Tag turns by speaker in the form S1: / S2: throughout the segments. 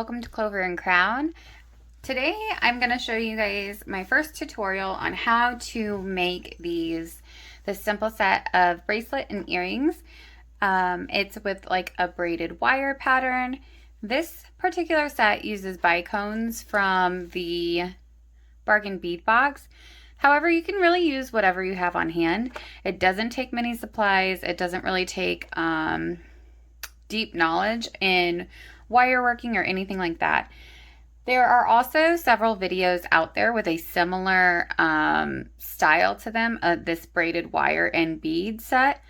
S1: welcome to Clover and Crown. Today I'm going to show you guys my first tutorial on how to make this simple set of bracelet and earrings. It's with like a braided wire pattern. This particular set uses bicones from the bargain bead box. However, you can really use whatever you have on hand. It doesn't take many supplies. It doesn't really take deep knowledge in wire working or anything like that. There are also several videos out there with a similar style to them, this braided wire and bead set.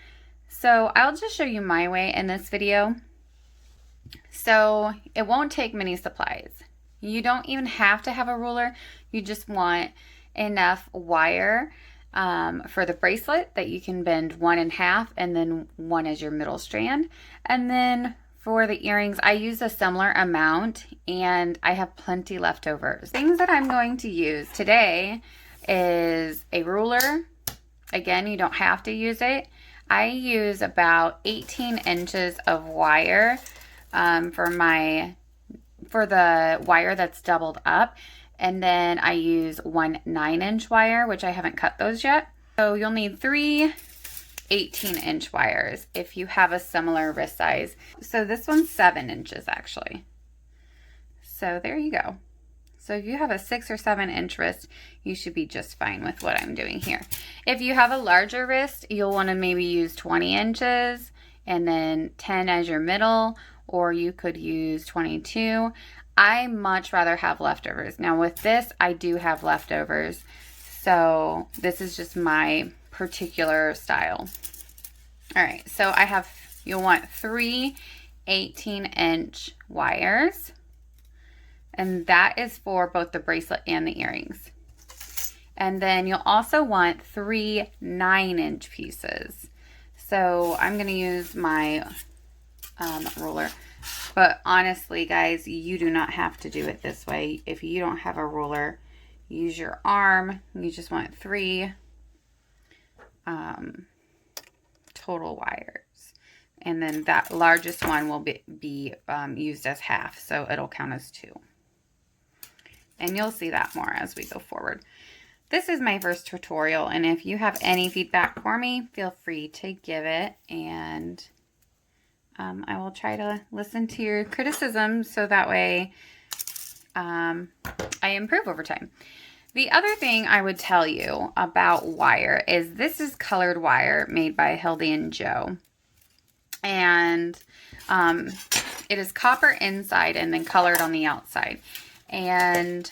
S1: So I'll just show you my way in this video. So it won't take many supplies. You don't even have to have a ruler. You just want enough wire for the bracelet that you can bend one in half and then one as your middle strand. And then for the earrings, I use a similar amount and I have plenty leftovers. Things that I'm going to use today is a ruler. Again, you don't have to use it. I use about 18 inches of wire for the wire that's doubled up. And then I use one 9-inch wire, which I haven't cut those yet. So you'll need 3 18-inch wires if you have a similar wrist size. So this one's 7 inches actually. So there you go. So if you have a 6 or 7-inch wrist, you should be just fine with what I'm doing here. If you have a larger wrist, you'll want to maybe use 20 inches and then 10 as your middle, or you could use 22. I much rather have leftovers. Now with this, I do have leftovers. So this is just my particular style. All right, so you'll want 3 18-inch wires, and that is for both the bracelet and the earrings. And then you'll also want 3 9-inch pieces. So I'm gonna use my ruler. But honestly, guys, you do not have to do it this way. If you don't have a ruler, use your arm. You just want 3 total wires. And then that largest one will be used as half, so it'll count as 2. And you'll see that more as we go forward. This is my first tutorial, and if you have any feedback for me, feel free to give it, and I will try to listen to your criticism so that way I improve over time. The other thing I would tell you about wire is this is colored wire made by Hildy and Joe. And it is copper inside and then colored on the outside. And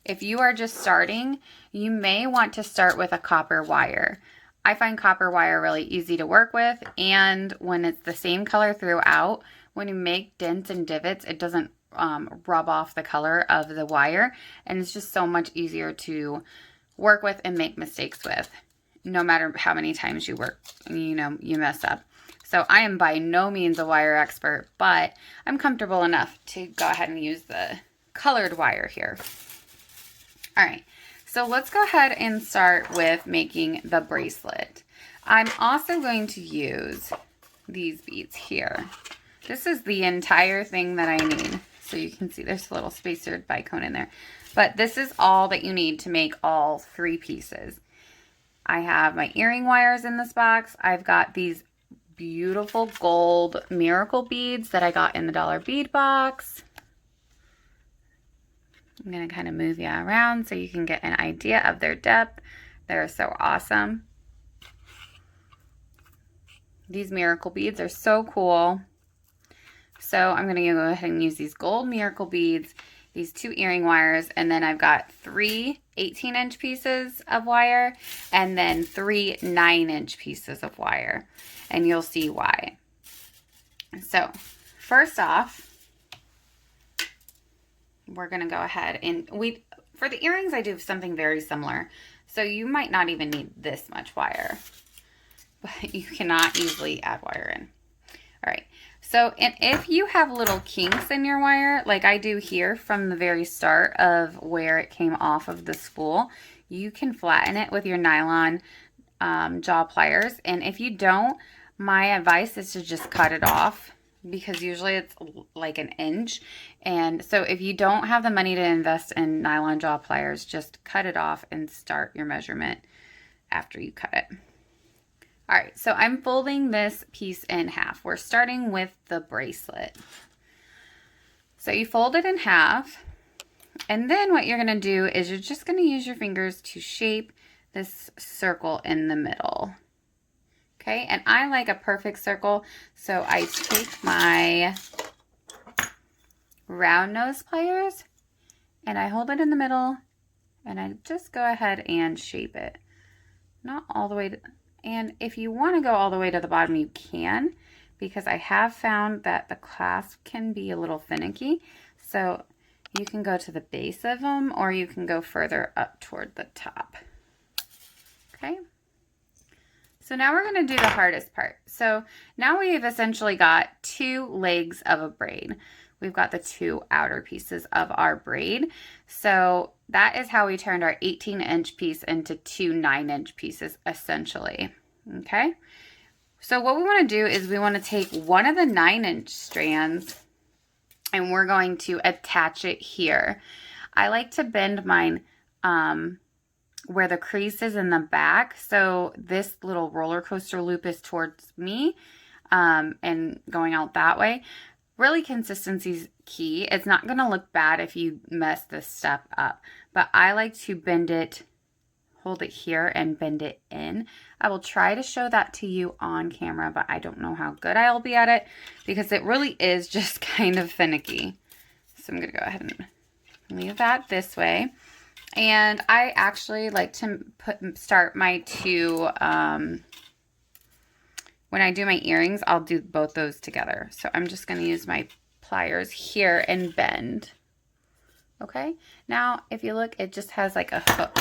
S1: if you are just starting, you may want to start with a copper wire. I find copper wire really easy to work with, and when it's the same color throughout, when you make dents and divots, it doesn't rub off the color of the wire, and it's just so much easier to work with and make mistakes with, no matter how many times you mess up. So I am by no means a wire expert, but I'm comfortable enough to go ahead and use the colored wire here. All right. So let's go ahead and start with making the bracelet. I'm also going to use these beads here. This is the entire thing that I need. So you can see there's a little spacer bicone in there. But this is all that you need to make all 3 pieces. I have my earring wires in this box. I've got these beautiful gold miracle beads that I got in the dollar bead box. I'm going to kind of move you around so you can get an idea of their depth. They're so awesome. These miracle beads are so cool. So I'm going to go ahead and use these gold miracle beads, these 2 earring wires, and then I've got 3 18-inch pieces of wire and then 3 9-inch pieces of wire. And you'll see why. So first off, we're going to go ahead and for the earrings, I do something very similar. So you might not even need this much wire, but you cannot easily add wire in. All right. So, and if you have little kinks in your wire, like I do here from the very start of where it came off of the spool, you can flatten it with your nylon jaw pliers. And if you don't, my advice is to just cut it off because usually it's like an inch. And so if you don't have the money to invest in nylon jaw pliers, just cut it off and start your measurement after you cut it. All right, so I'm folding this piece in half. We're starting with the bracelet. So you fold it in half, and then what you're gonna do is you're just gonna use your fingers to shape this circle in the middle. Okay, and I like a perfect circle, so I take my round nose pliers and I hold it in the middle and I just go ahead and shape it. Not all the way to, and if you want to go all the way to the bottom, you can, because I have found that the clasp can be a little finicky. So you can go to the base of them, or you can go further up toward the top. Okay. So now we're going to do the hardest part. So now we've essentially got two legs of a braid. We've got the two outer pieces of our braid. So that is how we turned our 18-inch piece into two 9-inch pieces, essentially. Okay. So what we want to do is we want to take one of the 9-inch strands and we're going to attach it here. I like to bend mine where the crease is in the back. So this little roller coaster loop is towards me and going out that way. Really, consistency's key. It's not going to look bad if you mess this step up, but I like to bend it, hold it here and bend it in. I will try to show that to you on camera, but I don't know how good I'll be at it because it really is just kind of finicky. So I'm going to go ahead and leave that this way. And I actually like to start my two, when I do my earrings, I'll do both those together. So I'm just going to use my pliers here and bend. Okay. Now, if you look, it just has like a hook.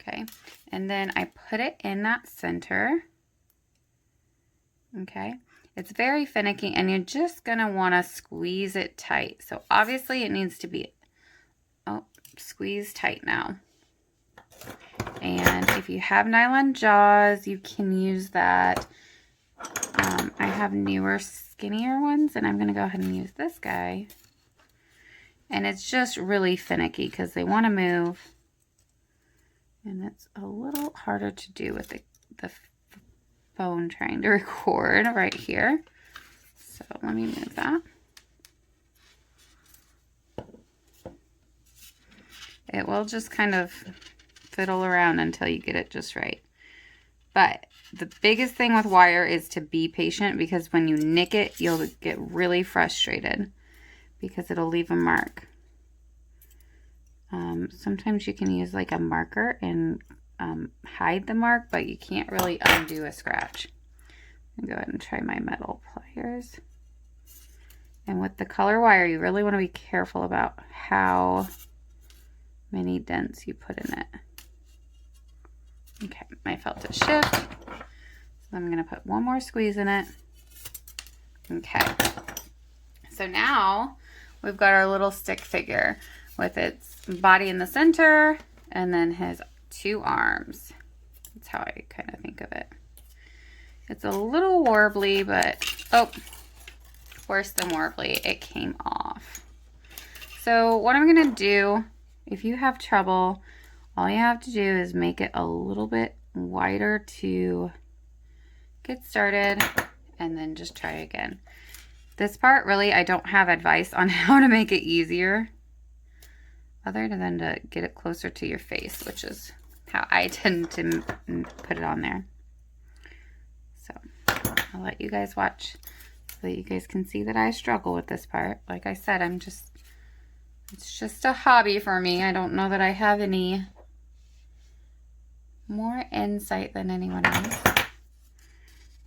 S1: Okay. And then I put it in that center. Okay. It's very finicky and you're just going to want to squeeze it tight. So obviously it needs to be, squeeze tight now. And if you have nylon jaws, you can use that. I have newer, skinnier ones, and I'm going to go ahead and use this guy. And it's just really finicky because they want to move. And it's a little harder to do with the phone trying to record right here. So let me move that. It will just kind of fiddle around until you get it just right. But the biggest thing with wire is to be patient, because when you nick it, you'll get really frustrated because it'll leave a mark. Sometimes you can use like a marker and hide the mark, but you can't really undo a scratch. I'll go ahead and try my metal pliers. And with the color wire, you really want to be careful about how many dents you put in it. Okay, I felt it shift. So I'm going to put one more squeeze in it. Okay. So now we've got our little stick figure with its body in the center and then his two arms. That's how I kind of think of it. It's a little warbly, but worse than warbly, it came off. So what I'm going to do, if you have trouble, all you have to do is make it a little bit wider to get started and then just try again. This part, really, I don't have advice on how to make it easier other than to get it closer to your face, which is how I tend to put it on there. So I'll let you guys watch so that you guys can see that I struggle with this part. Like I said, it's just a hobby for me. I don't know that I have any more insight than anyone else,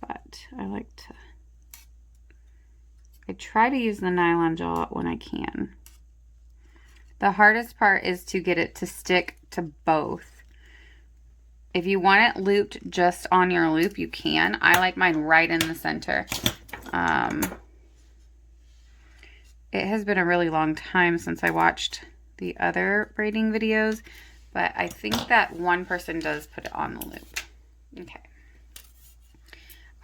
S1: but I try to use the nylon jaw when I can. The hardest part is to get it to stick to both. If you want it looped just on your loop, you can. I like mine right in the center. It has been a really long time since I watched the other braiding videos, but I think that one person does put it on the loop. Okay.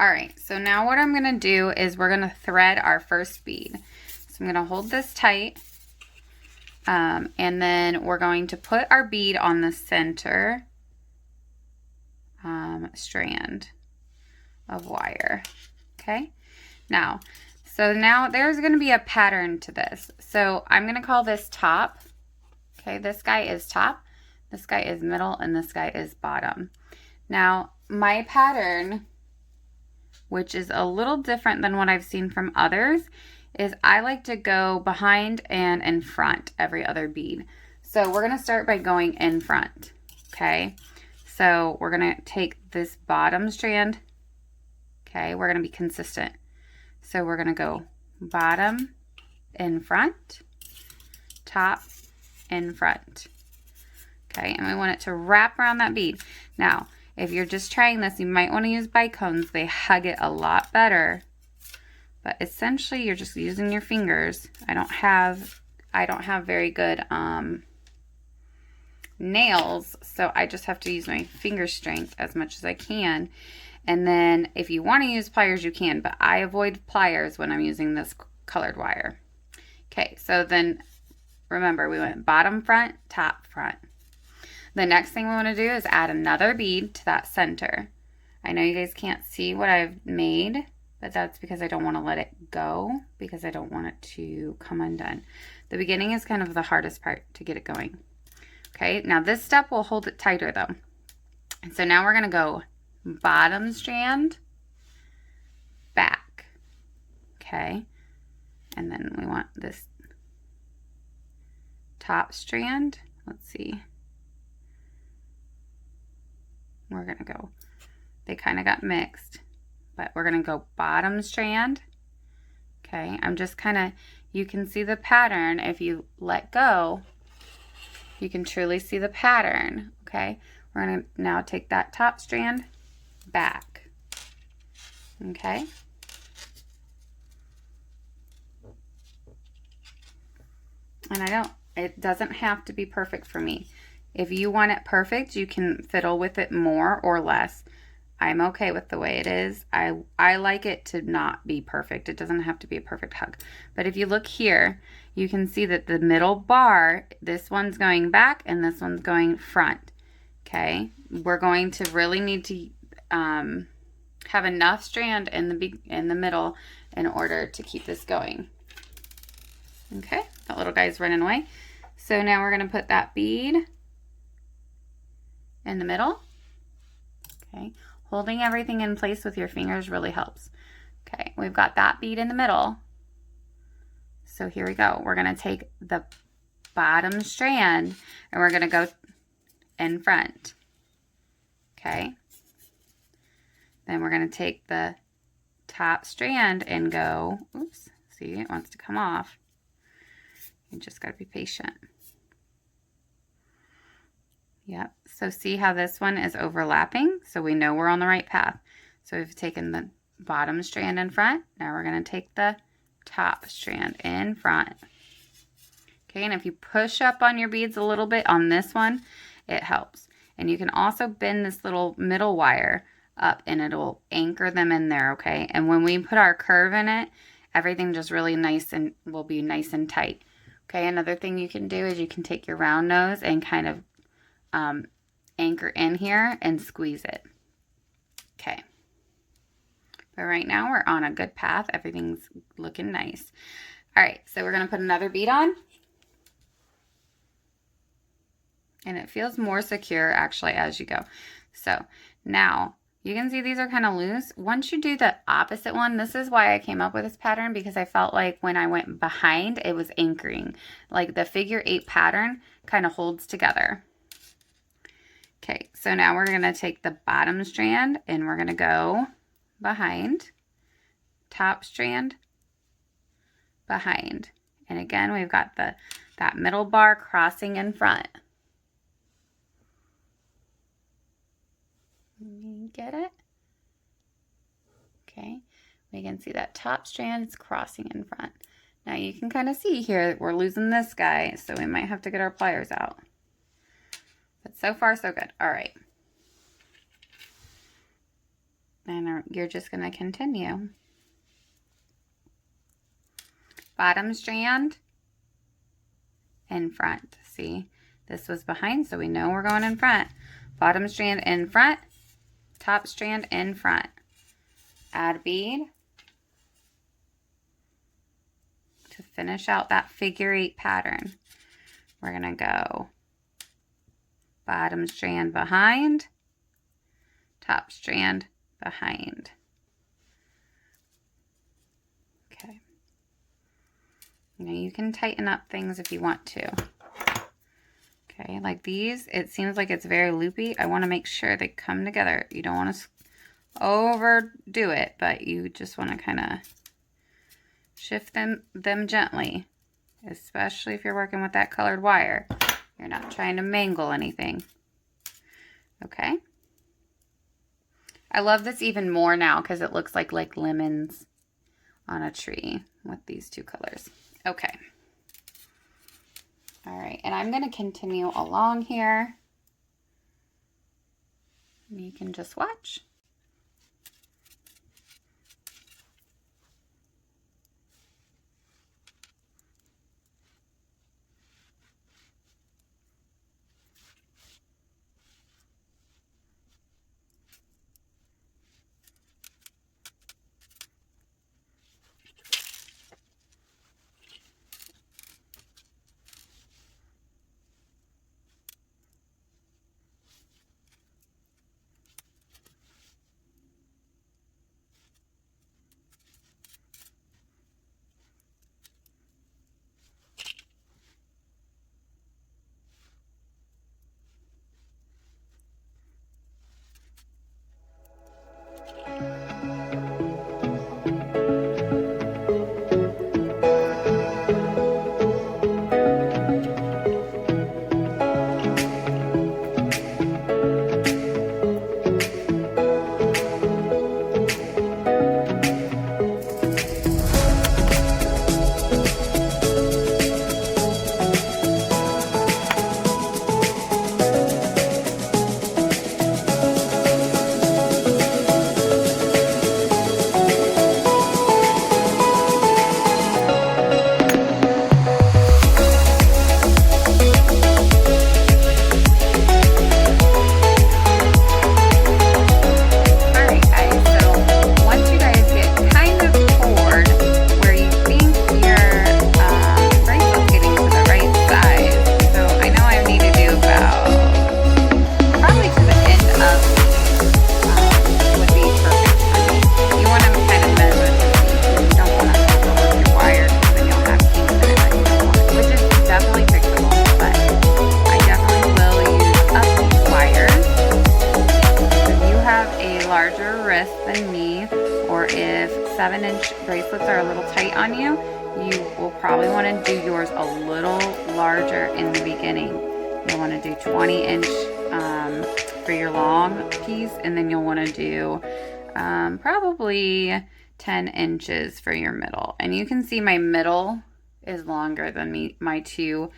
S1: All right, so now what I'm gonna do is we're gonna thread our first bead. So I'm gonna hold this tight, and then we're going to put our bead on the center strand of wire, okay? Now, so now there's gonna be a pattern to this. So I'm gonna call this top, okay? This guy is top, this guy is middle, and this guy is bottom. Now, my pattern, which is a little different than what I've seen from others, is I like to go behind and in front every other bead. So we're gonna start by going in front, okay? So we're gonna take this bottom strand, okay? We're gonna be consistent. So we're gonna go bottom in front, top in front, okay? And we want it to wrap around that bead. Now, if you're just trying this, you might want to use bicones. They hug it a lot better. But essentially, you're just using your fingers. I don't have very good nails, so I just have to use my finger strength as much as I can. And then if you want to use pliers, you can, but I avoid pliers when I'm using this colored wire. Okay, so then remember, we went bottom front, top front. The next thing we want to do is add another bead to that center. I know you guys can't see what I've made, but that's because I don't want to let it go, because I don't want it to come undone. The beginning is kind of the hardest part to get it going. Okay, now this step will hold it tighter though. And so now we're going to go bottom strand, back. Okay, and then we want this top strand. Let's see. We're gonna go, they kind of got mixed, but we're gonna go bottom strand. Okay, I'm just kind of, you can see the pattern. If you let go, you can truly see the pattern. Okay, we're gonna now take that top strand back. Okay, and it doesn't have to be perfect for me. If you want it perfect, you can fiddle with it more or less. I'm okay with the way it is. I like it to not be perfect. It doesn't have to be a perfect hug. But if you look here, you can see that the middle bar, this one's going back and this one's going front. Okay, we're going to really need to have enough strand in the middle in order to keep this going. Okay, that little guy's running away. So now we're going to put that bead in the middle. Okay, holding everything in place with your fingers really helps. Okay, we've got that bead in the middle. So here we go. We're going to take the bottom strand and we're going to go in front. Okay, then we're going to take the top strand and go, oops, see, it wants to come off. You just got to be patient. Yep, so see how this one is overlapping? So we know we're on the right path. So we've taken the bottom strand in front. Now we're going to take the top strand in front. Okay, and if you push up on your beads a little bit on this one, it helps. And you can also bend this little middle wire up and it'll anchor them in there, okay? And when we put our curve in it, everything just really nice and will be nice and tight. Okay, another thing you can do is you can take your round nose and kind of anchor in here and squeeze it. Okay, but right now we're on a good path. Everything's looking nice. All right, so we're going to put another bead on. And it feels more secure actually as you go. So now you can see these are kind of loose. Once you do the opposite one, this is why I came up with this pattern, because I felt like when I went behind, it was anchoring. Like the figure 8 pattern kind of holds together. Okay, so now we're going to take the bottom strand and we're going to go behind, top strand, behind. And again, we've got that middle bar crossing in front. Get it? Okay, we can see that top strand is crossing in front. Now you can kind of see here we're losing this guy, so we might have to get our pliers out. But so far so good. All right. And you're just going to continue. Bottom strand in front. See, this was behind, so we know we're going in front. Bottom strand in front, top strand in front. Add a bead to finish out that figure 8 pattern. We're going to go bottom strand behind, top strand behind. Okay. Now you can tighten up things if you want to. Okay, like these, it seems like it's very loopy. I want to make sure they come together. You don't want to overdo it, but you just want to kind of shift them gently, especially if you're working with that colored wire. You're not trying to mangle anything. Okay. I love this even more now because it looks like lemons on a tree with these two colors. Okay. All right, and I'm going to continue along here. You can just watch. Than me, or if 7-inch bracelets are a little tight on you, you will probably want to do yours a little larger in the beginning. You'll want to do 20-inch for your long piece, and then you'll want to do probably 10 inches for your middle. And you can see my middle is longer than my two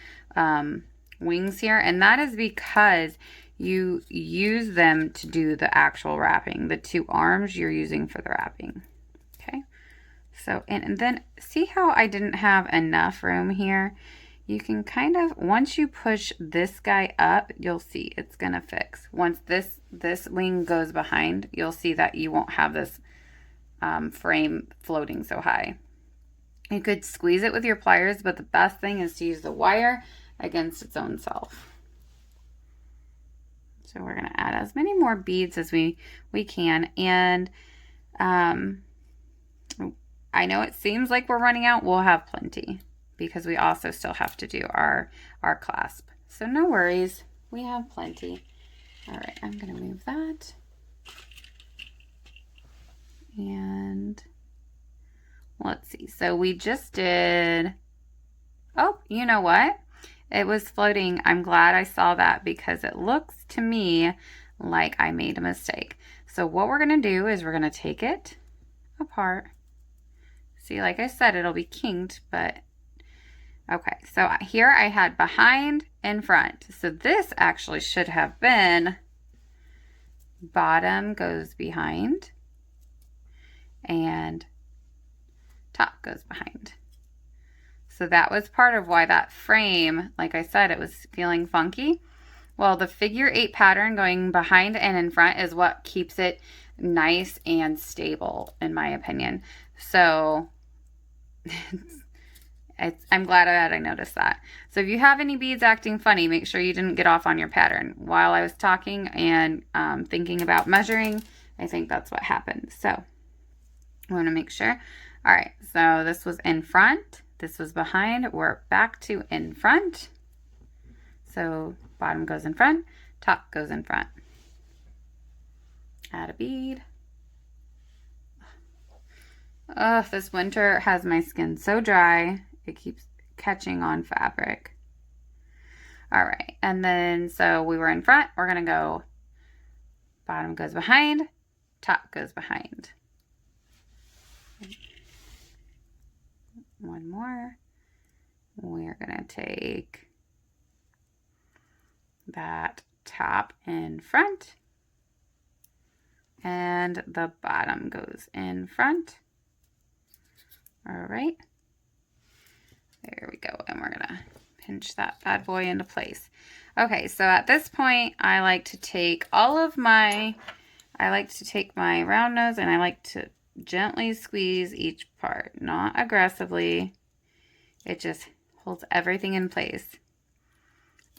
S1: wings here, and that is because you use them to do the actual wrapping. The two arms you're using for the wrapping. Okay, so and then see how I didn't have enough room here? You can kind of, once you push this guy up, you'll see it's gonna fix. Once this wing goes behind, you'll see that you won't have this frame floating so high. You could squeeze it with your pliers, but the best thing is to use the wire against its own self. So we're going to add as many more beads as we can. And I know it seems like we're running out. We'll have plenty because we also still have to do our clasp. So no worries. We have plenty. All right, I'm going to move that. And let's see. So we just did, oh, you know what? It was floating. I'm glad I saw that because it looks to me like I made a mistake. So what we're going to do is we're going to take it apart. See, like I said, it'll be kinked, but okay. So here I had behind and front. So this actually should have been bottom goes behind, and top goes behind. So that was part of why that frame, like I said, it was feeling funky. Well, the figure 8 pattern going behind and in front is what keeps it nice and stable, in my opinion. So I'm glad that I noticed that. So if you have any beads acting funny, make sure you didn't get off on your pattern. While I was talking and thinking about measuring, I think that's what happened. So I want to make sure. All right, so this was in front. This was behind. We're back to in front. So bottom goes in front, top goes in front. Add a bead. Oh, this winter has my skin so dry. It keeps catching on fabric. All right, and then so we were in front. We're gonna go bottom goes behind, top goes behind. One more. We're gonna take that top in front, and the bottom goes in front. All right, there we go, and we're gonna pinch that bad boy into place. Okay, so at this point, I like to take my round nose and I like to gently squeeze each part, not aggressively. It just holds everything in place.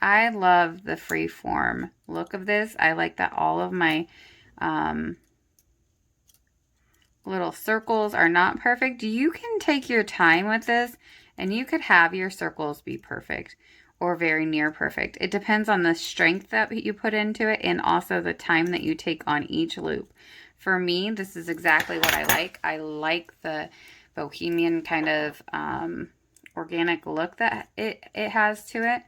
S1: I love the free form look of this. I like that all of my little circles are not perfect. You can take your time with this and you could have your circles be perfect or very near perfect. It depends on the strength that you put into it and also the time that you take on each loop. For me, this is exactly what I like. I like the bohemian kind of organic look that it has to it.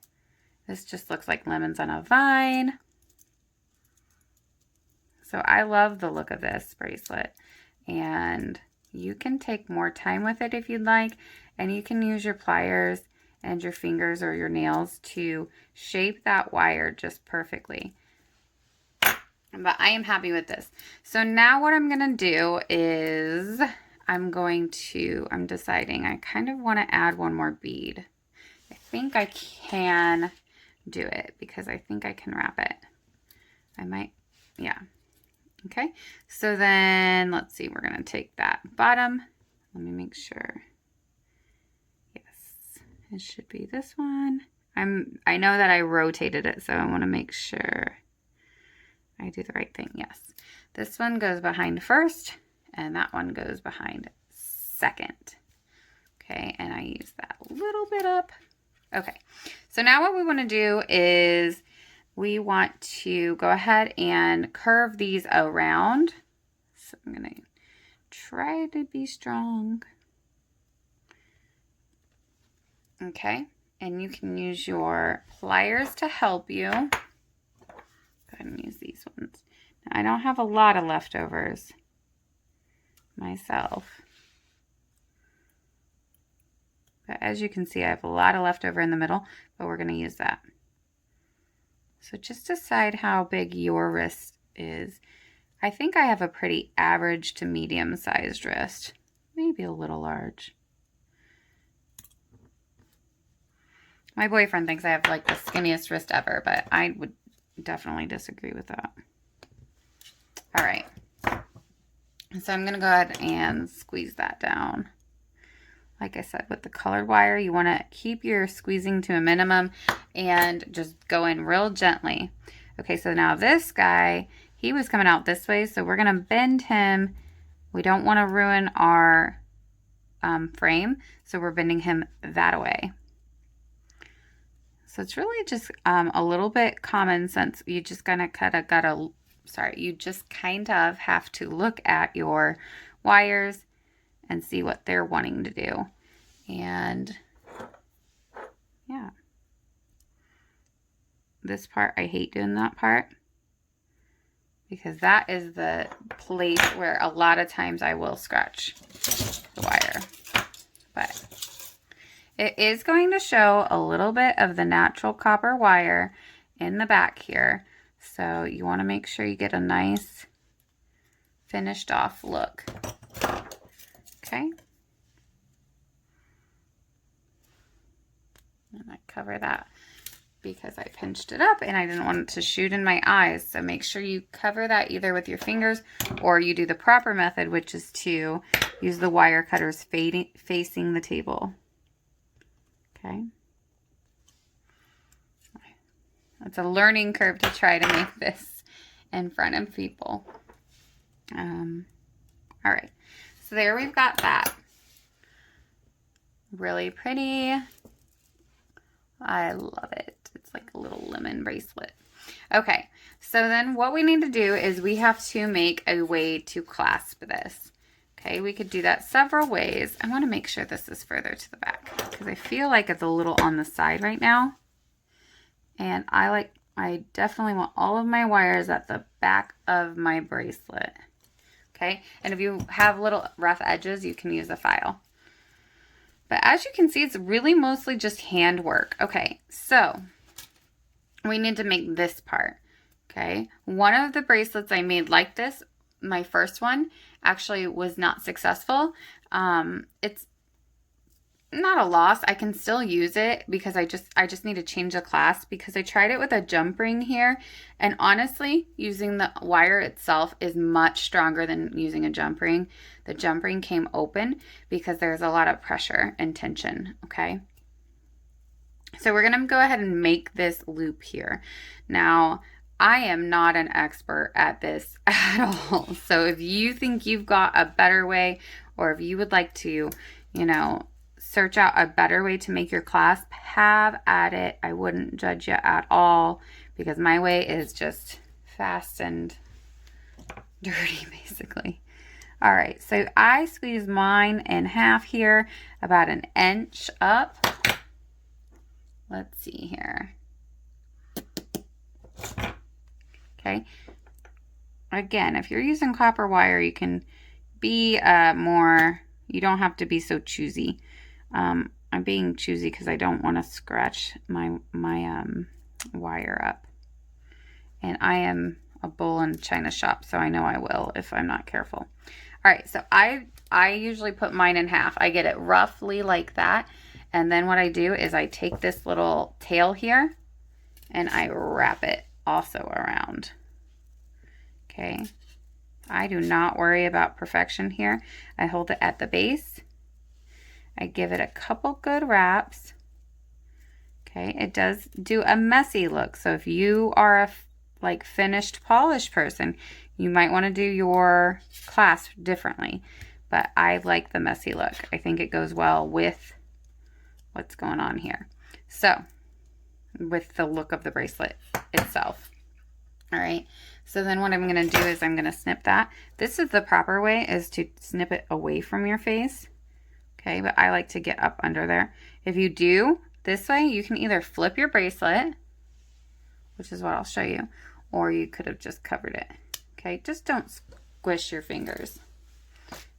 S1: This just looks like lemons on a vine. So I love the look of this bracelet. And you can take more time with it if you'd like. And you can use your pliers and your fingers or your nails to shape that wire just perfectly. But I am happy with this. So now what I'm going to do is I'm deciding I kind of want to add one more bead. I think I can do it because I think I can wrap it. I might, yeah. Okay, so then let's see, we're going to take that bottom. Let me make sure. Yes, it should be this one. I know that I rotated it, so I want to make sure I do the right thing. Yes, this one goes behind first and that one goes behind second. Okay, and I use that a little bit up. Okay, so now what we want to do is we want to go ahead and curve these around. So I'm going to try to be strong. Okay, and you can use your pliers to help you. Go ahead and use these ones. Now, I don't have a lot of leftovers myself. But as you can see, I have a lot of leftover in the middle, but we're going to use that. So just decide how big your wrist is. I think I have a pretty average to medium sized wrist, maybe a little large. My boyfriend thinks I have like the skinniest wrist ever, but I would definitely disagree with that. All right. So I'm going to go ahead and squeeze that down. Like I said, with the colored wire, you want to keep your squeezing to a minimum and just go in real gently. Okay, so now this guy, he was coming out this way, so we're going to bend him. We don't want to ruin our frame, so we're bending him that way. So it's really just a little bit common sense. You just kind of you just kind of have to look at your wires and see what they're wanting to do. And yeah, this part, I hate doing that part because that is the place where a lot of times I will scratch the wire. But it is going to show a little bit of the natural copper wire in the back here. So you want to make sure you get a nice finished off look. Okay. And I cover that because I pinched it up and I didn't want it to shoot in my eyes. So make sure you cover that either with your fingers or you do the proper method, which is to use the wire cutters facing the table. Okay. It's a learning curve to try to make this in front of people. All right, so there we've got that. Really pretty. I love it. It's like a little lemon bracelet. Okay, so then what we need to do is we have to make a way to clasp this. Okay, we could do that several ways. I want to make sure this is further to the back because I feel like it's a little on the side right now. And I definitely want all of my wires at the back of my bracelet. Okay, and if you have little rough edges, you can use a file. But as you can see, it's really mostly just handwork. Okay, so we need to make this part. Okay, one of the bracelets I made like this, my first one, actually was not successful. It's not a loss. I can still use it because I just need to change the clasp because I tried it with a jump ring here, and honestly using the wire itself is much stronger than using a jump ring. The jump ring came open because there's a lot of pressure and tension. Okay, so we're gonna go ahead and make this loop here. Now I am not an expert at this at all, so if you think you've got a better way, or if you would like to, you know, search out a better way to make your clasp, have at it. I wouldn't judge you at all because my way is just fast and dirty, basically. All right, so I squeeze mine in half here, about 1 inch up. Let's see here. Okay. Again, if you're using copper wire, you can be you don't have to be so choosy. I'm being choosy because I don't want to scratch my wire up. And I am a bull in a china shop, so I know I will if I'm not careful. All right, so I usually put mine in half. I get it roughly like that. And then what I do is I take this little tail here and I wrap it also around. Okay. I do not worry about perfection here. I hold it at the base. I give it a couple good wraps. Okay, it does do a messy look. So if you are a finished polished person, you might want to do your clasp differently. But I like the messy look. I think it goes well with what's going on here. So with the look of the bracelet itself. All right, so then what I'm going to do is I'm going to snip that. This is the proper way, is to snip it away from your face. Okay, but I like to get up under there. If you do this way, you can either flip your bracelet, which is what I'll show you, or you could have just covered it. Okay, just don't squish your fingers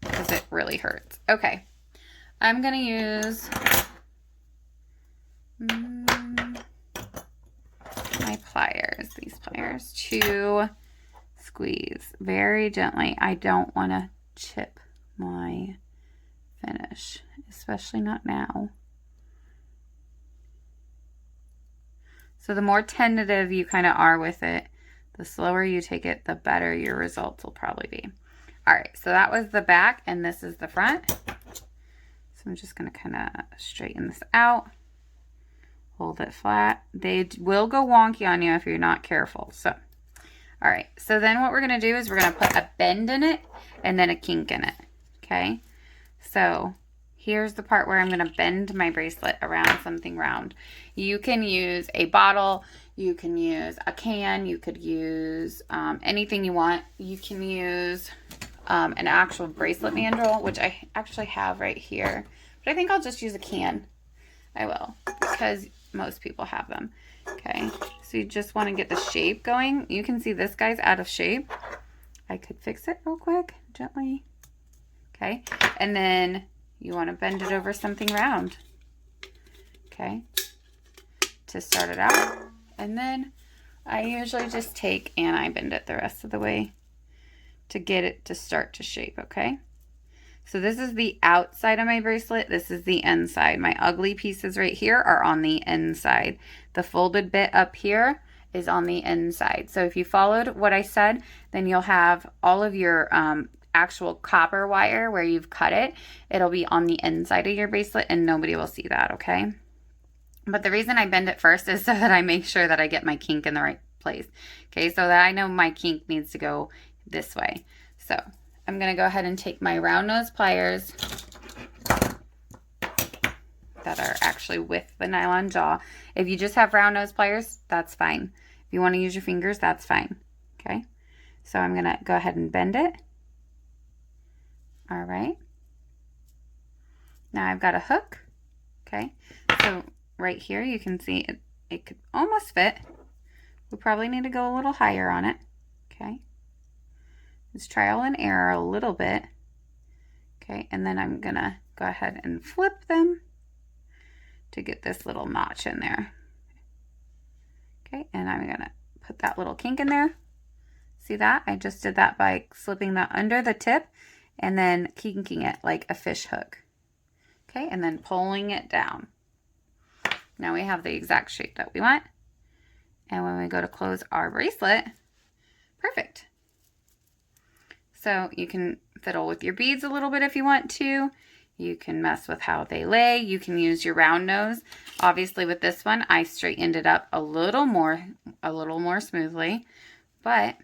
S1: because it really hurts. Okay, I'm going to use my pliers, these pliers, to squeeze very gently. I don't want to chip my finish, especially not now. So the more tentative you kind of are with it, the slower you take it, the better your results will probably be. All right, so that was the back and this is the front. So I'm just going to kind of straighten this out. Hold it flat. They will go wonky on you if you're not careful. So, all right. So then what we're going to do is we're going to put a bend in it and then a kink in it. Okay. So here's the part where I'm going to bend my bracelet around something round. You can use a bottle. You can use a can. You could use anything you want. You can use an actual bracelet mandrel, which I actually have right here. But I think I'll just use a can. I will, because most people have them. Okay, so you just want to get the shape going. You can see this guy's out of shape. I could fix it real quick, gently. Okay, and then you want to bend it over something round. Okay, to start it out. And then I usually just take and I bend it the rest of the way to get it to start to shape. Okay, So this is the outside of my bracelet. This is the inside. My ugly pieces right here are on the inside. The folded bit up here is on the inside. So if you followed what I said, then you'll have all of your actual copper wire where you've cut it. It'll be on the inside of your bracelet and nobody will see that, okay? But the reason I bend it first is so that I make sure that I get my kink in the right place. Okay, so that I know my kink needs to go this way. So I'm going to go ahead and take my round nose pliers that are actually with the nylon jaw. If you just have round nose pliers, that's fine. If you want to use your fingers, that's fine. Okay, so I'm going to go ahead and bend it. All right. Now I've got a hook. Okay, so right here you can see it could almost fit. We probably need to go a little higher on it. Okay. It's trial and error a little bit. Okay, and then I'm gonna go ahead and flip them to get this little notch in there. Okay, and I'm gonna put that little kink in there. See that? I just did that by slipping that under the tip and then kinking it like a fish hook. Okay, and then pulling it down. Now we have the exact shape that we want. And when we go to close our bracelet, perfect. So you can fiddle with your beads a little bit if you want to. You can mess with how they lay. You can use your round nose. Obviously with this one, I straightened it up a little more smoothly, but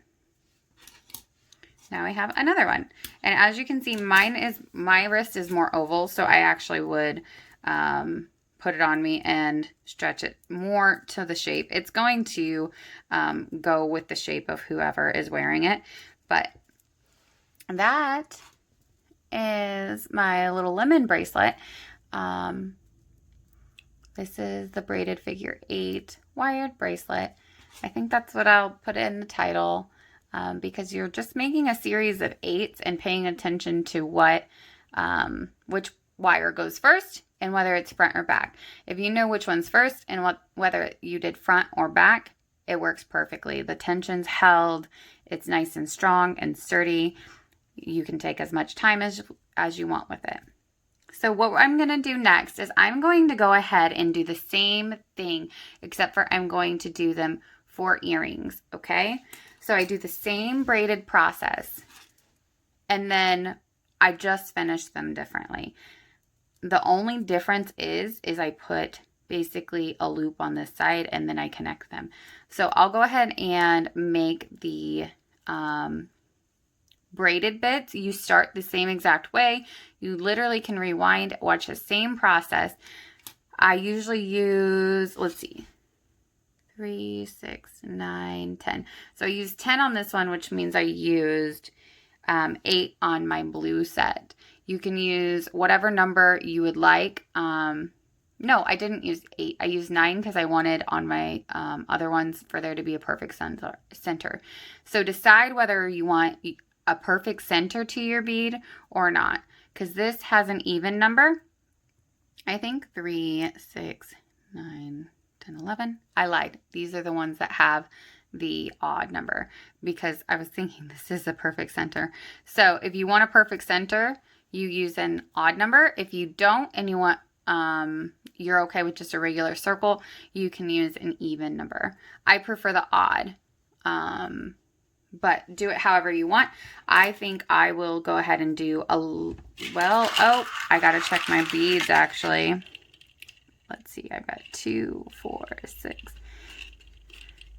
S1: now we have another one. And as you can see, my wrist is more oval, so I actually would put it on me and stretch it more to the shape. It's going to go with the shape of whoever is wearing it, but that is my little lemon bracelet. This is the braided figure 8 wired bracelet. I think that's what I'll put in the title because you're just making a series of 8s and paying attention to what which wire goes first and whether it's front or back. If you know which one's first and whether you did front or back, it works perfectly. The tension's held. It's nice and strong and sturdy. You can take as much time as you want with it. So what I'm going to do next is I'm going to go ahead and do the same thing, except for I'm going to do them for earrings, okay? So I do the same braided process, and then I just finish them differently. The only difference is I put basically a loop on this side, and then I connect them. So I'll go ahead and make the braided bits. You start the same exact way. You literally can rewind, watch the same process. I usually use, let's see, 3, 6, 9, 10. So I used 10 on this one, which means I used 8 on my blue set. You can use whatever number you would like. No, I didn't use 8. I used 9 because I wanted on my other ones for there to be a perfect center. So decide whether you want a perfect center to your bead or not, because this has an even number. I think 3, 6, 9, 10, 11. I lied. These are the ones that have the odd number because I was thinking this is a perfect center. So if you want a perfect center, you use an odd number. If you don't and you want you're okay with just a regular circle, you can use an even number. I prefer the odd, but do it however you want. I think I will go ahead and do oh, I gotta check my beads actually. Let's see, I've got 2, 4, 6,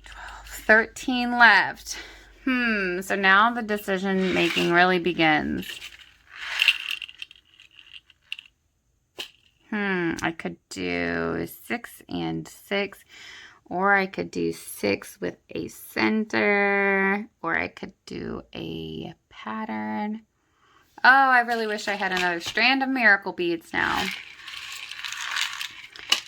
S1: 12, 13 left. So now the decision making really begins. I could do 6 and 6, or I could do 6 with a center, or I could do a pattern. Oh, I really wish I had another strand of miracle beads now.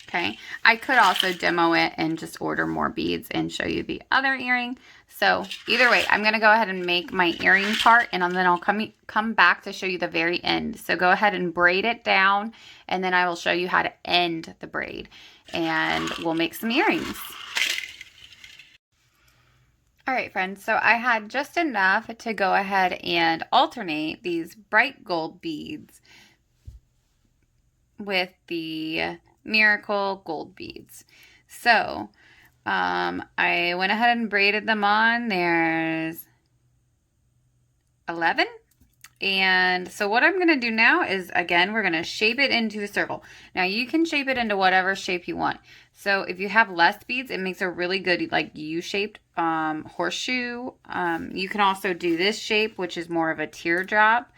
S1: Okay, I could also demo it and just order more beads and show you the other earring. So either way, I'm going to go ahead and make my earring part, and then I'll come back to show you the very end. So go ahead and braid it down, and then I will show you how to end the braid, and we'll make some earrings. All right, friends, so I had just enough to go ahead and alternate these bright gold beads with the Miracle gold beads. So I went ahead and braided them on. There's 11. And so what I'm going to do now is, again, we're going to shape it into a circle. Now you can shape it into whatever shape you want. So if you have less beads, it makes a really good like U-shaped horseshoe. You can also do this shape, which is more of a teardrop.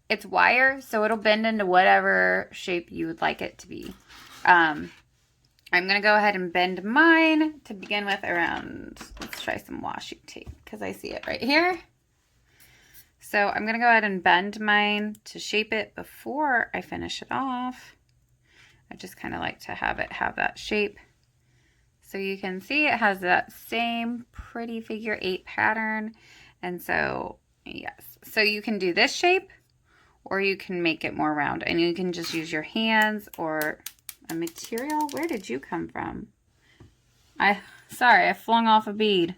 S1: It's wire, so it'll bend into whatever shape you would like it to be. I'm going to go ahead and bend mine to begin with around, let's try some washi tape because I see it right here. So I'm going to go ahead and bend mine to shape it before I finish it off. I just kind of like to have it have that shape. So you can see it has that same pretty figure 8 pattern. And so, yes. So you can do this shape or you can make it more round. And you can just use your hands or a material. Where did you come from? Sorry, I flung off a bead.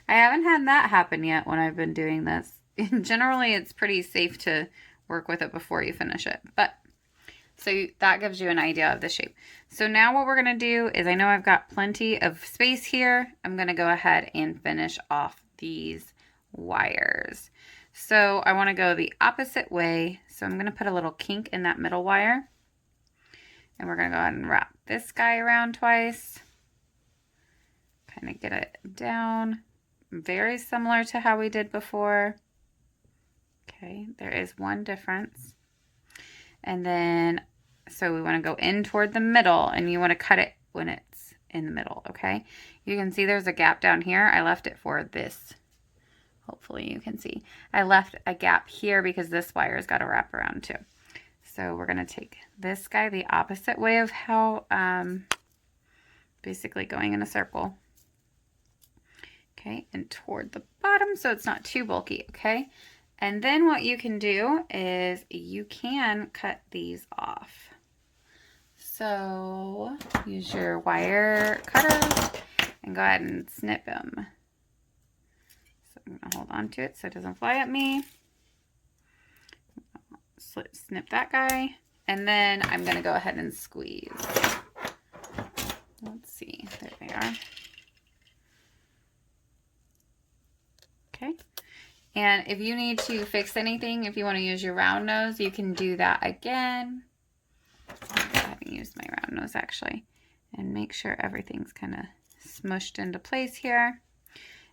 S1: I haven't had that happen yet when I've been doing this. Generally, it's pretty safe to work with it before you finish it. But so that gives you an idea of the shape. So now what we're going to do is, I know I've got plenty of space here. I'm going to go ahead and finish off these wires. So I want to go the opposite way. So I'm going to put a little kink in that middle wire. And we're going to go ahead and wrap this guy around twice. Kind of get it down. Very similar to how we did before. Okay, there is one difference. And then, so we want to go in toward the middle, and you want to cut it when it's in the middle, okay? You can see there's a gap down here. I left it for this. Hopefully you can see. I left a gap here because this wire's got to wrap around too. So we're going to take this guy the opposite way of how, basically going in a circle. Okay, and toward the bottom so it's not too bulky, okay? And then what you can do is you can cut these off. So use your wire cutter and go ahead and snip them. So I'm going to hold on to it so it doesn't fly at me. Snip that guy. And then I'm going to go ahead and squeeze. Let's see. There they are. Okay. And if you need to fix anything, if you want to use your round nose, you can do that again. I'll go ahead and use my round nose actually. And make sure everything's kind of smushed into place here.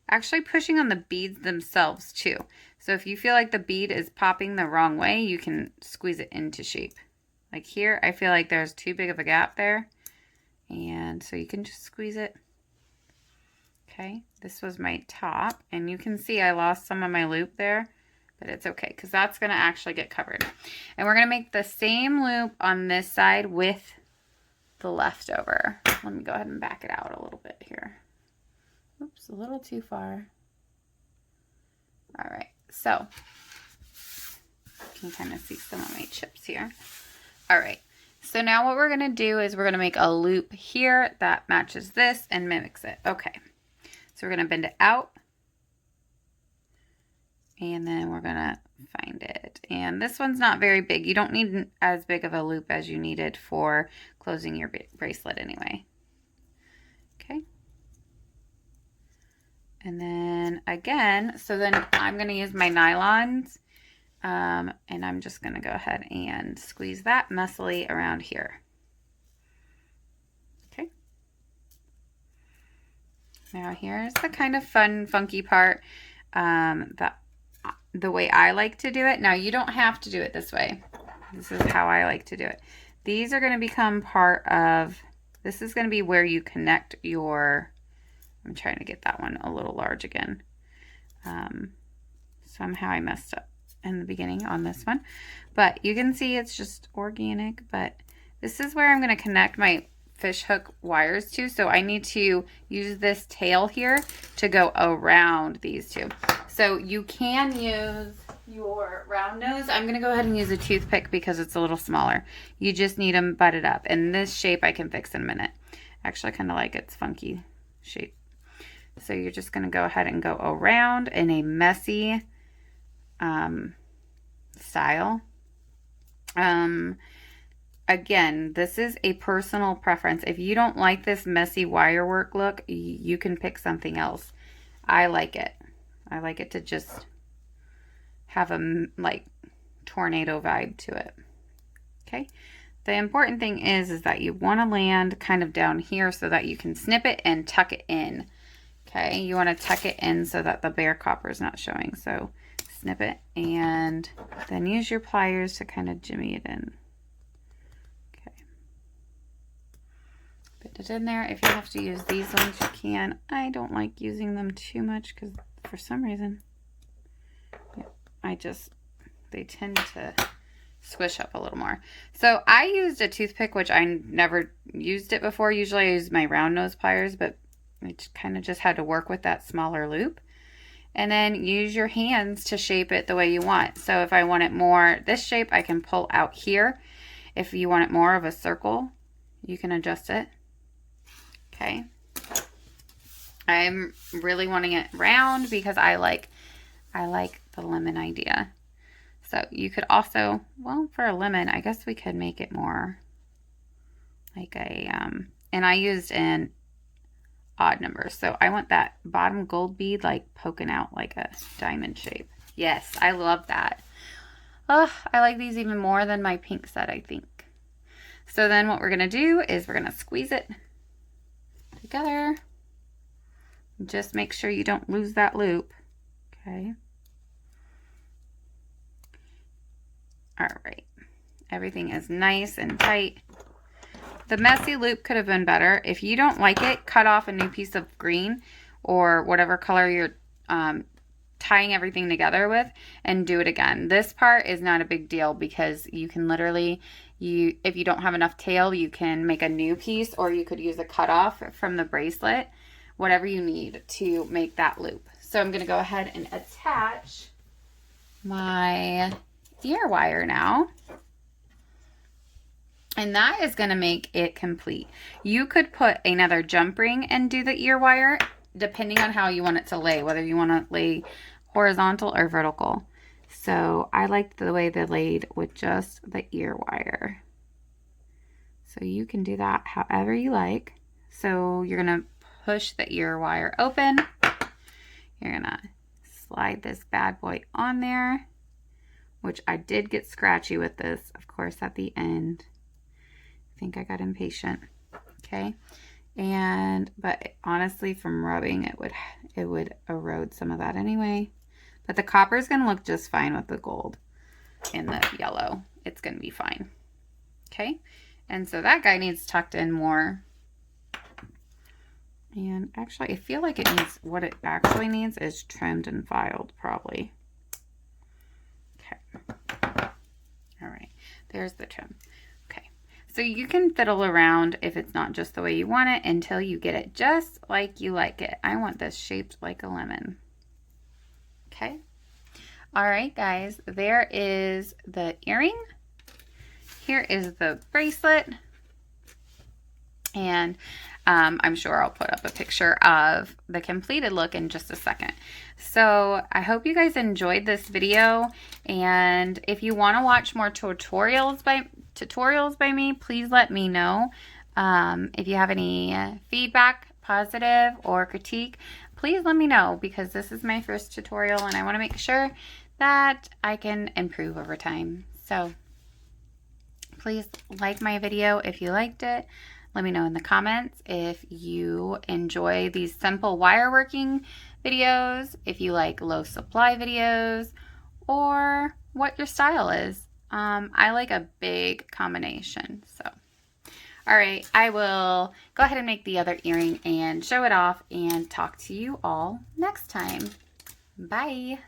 S1: Actually pushing on the beads themselves too. So if you feel like the bead is popping the wrong way, you can squeeze it into shape. Like here, I feel like there's too big of a gap there. And so you can just squeeze it. Okay, this was my top, and you can see I lost some of my loop there, but it's okay because that's going to actually get covered. And we're going to make the same loop on this side with the leftover. Let me go ahead and back it out a little bit here. Oops, a little too far. All right, so you can kind of see some of my chips here. All right, so now what we're going to do is we're going to make a loop here that matches this and mimics it. Okay. So we're going to bend it out, and then we're going to find it. And this one's not very big. You don't need as big of a loop as you needed for closing your bracelet anyway. Okay. And then again, so then I'm going to use my nylons, and I'm just going to go ahead and squeeze that messily around here. Now here's the kind of fun, funky part, that the way I like to do it. Now you don't have to do it this way. This is how I like to do it. These are going to become part of, this is going to be where you connect your, I'm trying to get that one a little large again. Somehow I messed up in the beginning on this one. But you can see it's just organic, but this is where I'm going to connect my fish hook wires to. So I need to use this tail here to go around these two. So you can use your round nose. I'm going to go ahead and use a toothpick because it's a little smaller. You just need them butted up. And this shape I can fix in a minute. Actually, I kind of like its funky shape. So you're just going to go ahead and go around in a messy style. Again, this is a personal preference. If you don't like this messy wire work look, you can pick something else. I like it. I like it to just have a like tornado vibe to it. Okay. The important thing is that you want to land kind of down here so that you can snip it and tuck it in. Okay. You want to tuck it in so that the bare copper is not showing. So snip it and then use your pliers to kind of jimmy it in. Okay. Put it in there. If you have to use these ones, you can. I don't like using them too much because for some reason, they tend to squish up a little more. So I used a toothpick, which I never used it before. Usually I use my round nose pliers, but I kind of just had to work with that smaller loop. And then use your hands to shape it the way you want. So if I want it more this shape, I can pull out here. If you want it more of a circle, you can adjust it. Okay. I'm really wanting it round because I like the lemon idea. So you could also, well, for a lemon, I guess we could make it more like a, and I used an odd number. So I want that bottom gold bead like poking out like a diamond shape. Yes, I love that. Oh, I like these even more than my pink set, I think. So then what we're going to do is we're going to squeeze it together. Just make sure you don't lose that loop. Okay. All right. Everything is nice and tight. The messy loop could have been better. If you don't like it, cut off a new piece of green or whatever color you're tying everything together with and do it again. This part is not a big deal because you can literally, if you don't have enough tail, you can make a new piece or you could use a cutoff from the bracelet, whatever you need to make that loop. So I'm going to go ahead and attach my ear wire now. And that is going to make it complete. You could put another jump ring and do the ear wire depending on how you want it to lay, whether you want to lay horizontal or vertical. So I liked the way they laid with just the ear wire. So you can do that however you like. So you're going to push the ear wire open. You're going to slide this bad boy on there, which I did get scratchy with this, of course, at the end. I think I got impatient. Okay. But honestly, from rubbing, it would erode some of that anyway. But the copper is going to look just fine with the gold and the yellow. It's going to be fine. Okay. And so that guy needs tucked in more. And actually, I feel like it needs, what it actually needs is trimmed and filed probably. Okay. All right. There's the trim. So you can fiddle around if it's not just the way you want it until you get it just like you like it. I want this shaped like a lemon. Okay. All right, guys, there is the earring. Here is the bracelet. And I'm sure I'll put up a picture of the completed look in just a second. So I hope you guys enjoyed this video. And if you want to watch more tutorials by me, please let me know. If you have any feedback, positive or critique, please let me know because this is my first tutorial and I want to make sure that I can improve over time. So please like my video if you liked it. Let me know in the comments if you enjoy these simple wire working videos, if you like low supply videos, or what your style is. I like a big combination. So, all right, I will go ahead and make the other earring and show it off and talk to you all next time. Bye.